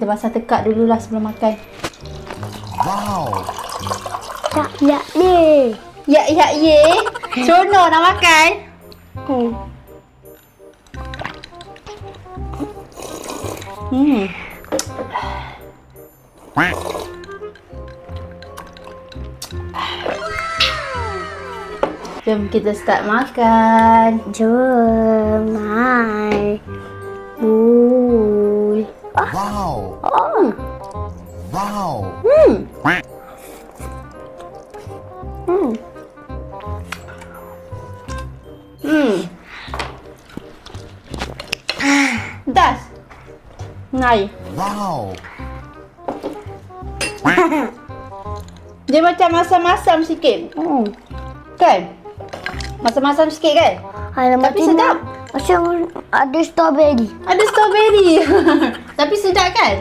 Kita basah tekak dululah sebelum makan. Wow. Ya, ye. Ya, ye. Seronok nak makan. Jom kita start makan. Jom, hai. Wow. Wow. Das. Nai. Wow. Dia macam masam-masam sikit. Kan? Masam-masam sikit kan? Tapi sedap. Macam ada strawberry. Ada strawberry. Tapi sedap kan?